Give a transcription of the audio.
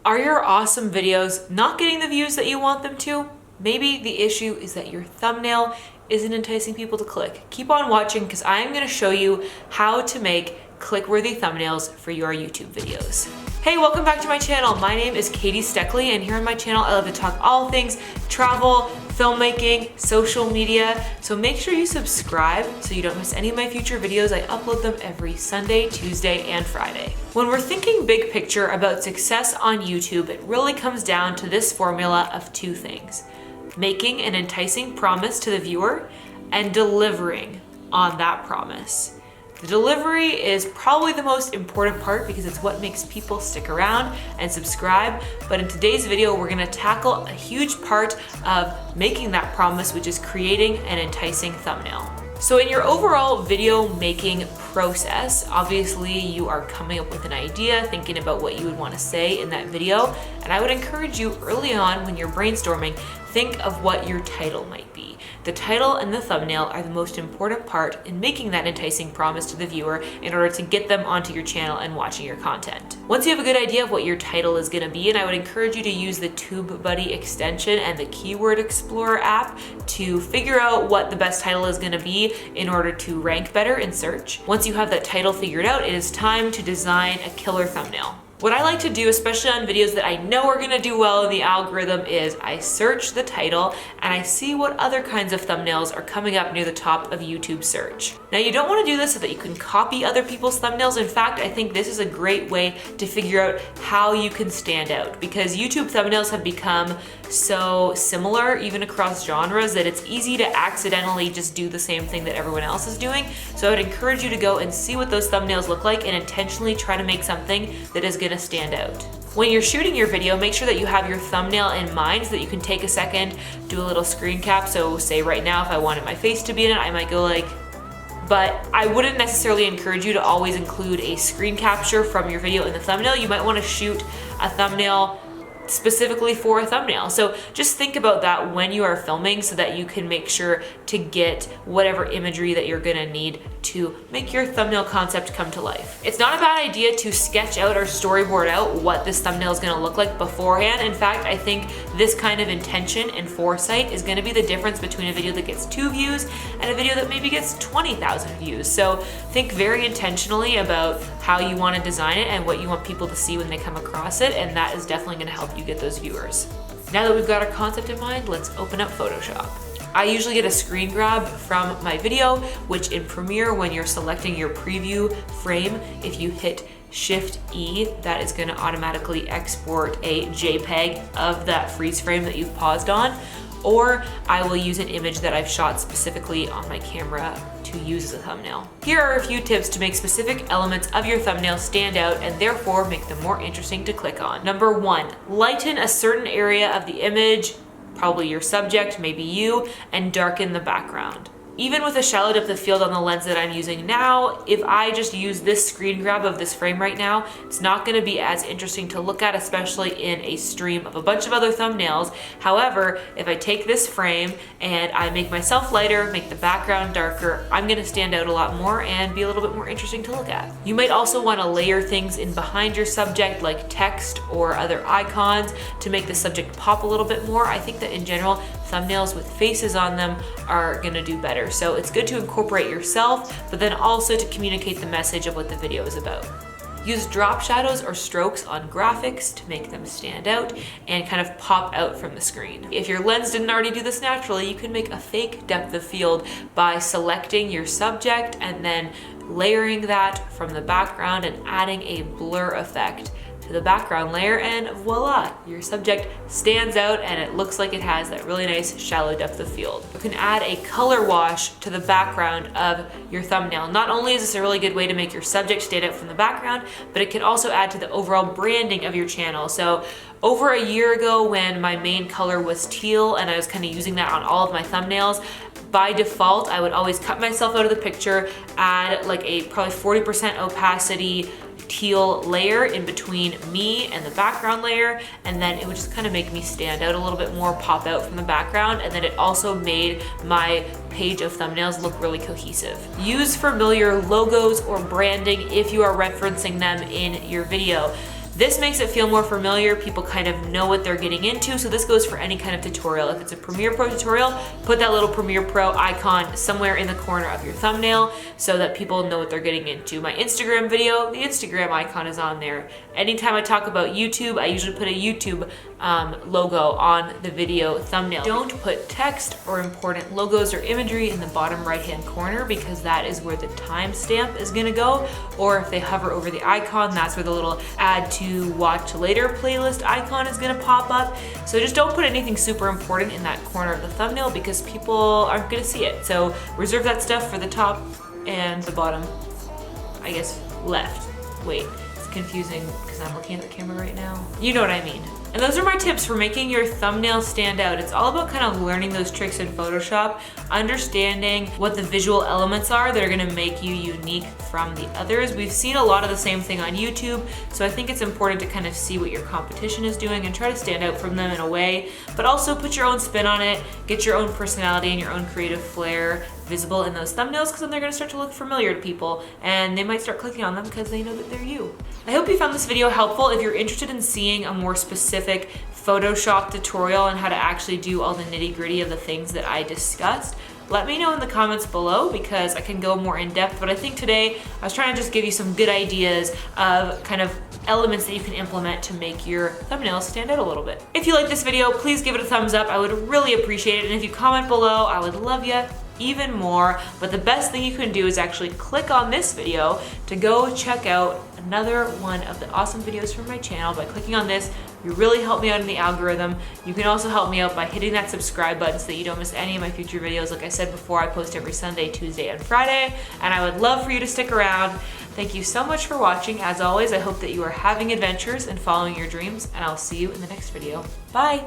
Are your awesome videos not getting the views that you want them to? Maybe the issue is that your thumbnail isn't enticing people to click. Keep on watching because I am going to show you how to make click-worthy thumbnails for your YouTube videos. Hey, welcome back to my channel. My name is Katie Steckly, and here on my channel I love to talk all things travel, filmmaking, social media. So make sure you subscribe so you don't miss any of my future videos. I upload them every Sunday, Tuesday, and Friday. When we're thinking big picture about success on YouTube, it really comes down to this formula of two things: making an enticing promise to the viewer and delivering on that promise. The delivery is probably the most important part because it's what makes people stick around and subscribe. But in today's video, we're gonna tackle a huge part of making that promise, which is creating an enticing thumbnail. So in your overall video making process, obviously you are coming up with an idea, thinking about what you would want to say in that video. And I would encourage you early on when you're brainstorming, think of what your title might be. The title and the thumbnail are the most important part in making that enticing promise to the viewer in order to get them onto your channel and watching your content. Once you have a good idea of what your title is going to be, and I would encourage you to use the TubeBuddy extension and the Keyword Explorer app to figure out what the best title is going to be in order to rank better in search. Once you have that title figured out, it is time to design a killer thumbnail. What I like to do, especially on videos that I know are gonna do well in the algorithm, is I search the title and I see what other kinds of thumbnails are coming up near the top of YouTube search. Now, you don't wanna do this so that you can copy other people's thumbnails. In fact, I think this is a great way to figure out how you can stand out, because YouTube thumbnails have become so similar, even across genres, that it's easy to accidentally just do the same thing that everyone else is doing. So I would encourage you to go and see what those thumbnails look like and intentionally try to make something that is gonna stand out. When you're shooting your video, make sure that you have your thumbnail in mind so that you can take a second, do a little screen cap. So say right now, if I wanted my face to be in it, I might go like, but I wouldn't necessarily encourage you to always include a screen capture from your video in the thumbnail. You might want to shoot a thumbnail specifically for a thumbnail. So just think about that when you are filming so that you can make sure to get whatever imagery that you're gonna need to make your thumbnail concept come to life. It's not a bad idea to sketch out or storyboard out what this thumbnail is gonna look like beforehand. In fact, I think this kind of intention and foresight is gonna be the difference between a video that gets 2 views and a video that maybe gets 20,000 views. So think very intentionally about how you wanna design it and what you want people to see when they come across it, and that is definitely gonna help you get those viewers. Now that we've got our concept in mind, let's open up Photoshop. I usually get a screen grab from my video, which in Premiere, when you're selecting your preview frame, if you hit Shift E, that is gonna automatically export a JPEG of that freeze frame that you've paused on. Or I will use an image that I've shot specifically on my camera to use as a thumbnail. Here are a few tips to make specific elements of your thumbnail stand out and therefore make them more interesting to click on. Number 1, lighten a certain area of the image, probably your subject, maybe you, and darken the background. Even with a shallow depth of field on the lens that I'm using now, if I just use this screen grab of this frame right now, it's not gonna be as interesting to look at, especially in a stream of a bunch of other thumbnails. However, if I take this frame and I make myself lighter, make the background darker, I'm gonna stand out a lot more and be a little bit more interesting to look at. You might also wanna layer things in behind your subject like text or other icons to make the subject pop a little bit more. I think that in general, thumbnails with faces on them are gonna do better. So it's good to incorporate yourself, but then also to communicate the message of what the video is about. Use drop shadows or strokes on graphics to make them stand out and kind of pop out from the screen. If your lens didn't already do this naturally, you can make a fake depth of field by selecting your subject and then layering that from the background and adding a blur effect to the background layer, and voila, your subject stands out and it looks like it has that really nice shallow depth of field. You can add a color wash to the background of your thumbnail. Not only is this a really good way to make your subject stand out from the background, but it can also add to the overall branding of your channel. So over a year ago, when my main color was teal and I was kind of using that on all of my thumbnails, by default, I would always cut myself out of the picture, add like a probably 40% opacity teal layer in between me and the background layer, and then it would just kind of make me stand out a little bit more, pop out from the background, and then it also made my page of thumbnails look really cohesive. Use familiar logos or branding if you are referencing them in your video. This makes it feel more familiar. People kind of know what they're getting into. So this goes for any kind of tutorial. If it's a Premiere Pro tutorial, put that little Premiere Pro icon somewhere in the corner of your thumbnail so that people know what they're getting into. My Instagram video, the Instagram icon is on there. Anytime I talk about YouTube, I usually put a YouTube logo on the video thumbnail. Don't put text or important logos or imagery in the bottom right-hand corner because that is where the timestamp is gonna go. Or if they hover over the icon, that's where the little add to watch later playlist icon is gonna pop up. So just don't put anything super important in that corner of the thumbnail because people aren't gonna see it. So reserve that stuff for the top and the bottom, I guess left. Wait, it's confusing because I'm looking at the camera right now. You know what I mean. And those are my tips for making your thumbnail stand out. It's all about kind of learning those tricks in Photoshop, understanding what the visual elements are that are gonna make you unique from the others. We've seen a lot of the same thing on YouTube, so I think it's important to kind of see what your competition is doing and try to stand out from them in a way, but also put your own spin on it, get your own personality and your own creative flair visible in those thumbnails because then they're gonna start to look familiar to people and they might start clicking on them because they know that they're you. I hope you found this video helpful. If you're interested in seeing a more specific Photoshop tutorial on how to actually do all the nitty-gritty of the things that I discussed, let me know in the comments below because I can go more in depth, but I think today I was trying to just give you some good ideas of kind of elements that you can implement to make your thumbnails stand out a little bit. If you like this video, please give it a thumbs up. I would really appreciate it, and if you comment below, I would love you even more. But the best thing you can do is actually click on this video to go check out another one of the awesome videos from my channel. By clicking on this, you really help me out in the algorithm. You can also help me out by hitting that subscribe button so that you don't miss any of my future videos. Like I said before, I post every Sunday, Tuesday, and Friday, and I would love for you to stick around. Thank you so much for watching. As always, I hope that you are having adventures and following your dreams, and I'll see you in the next video. Bye!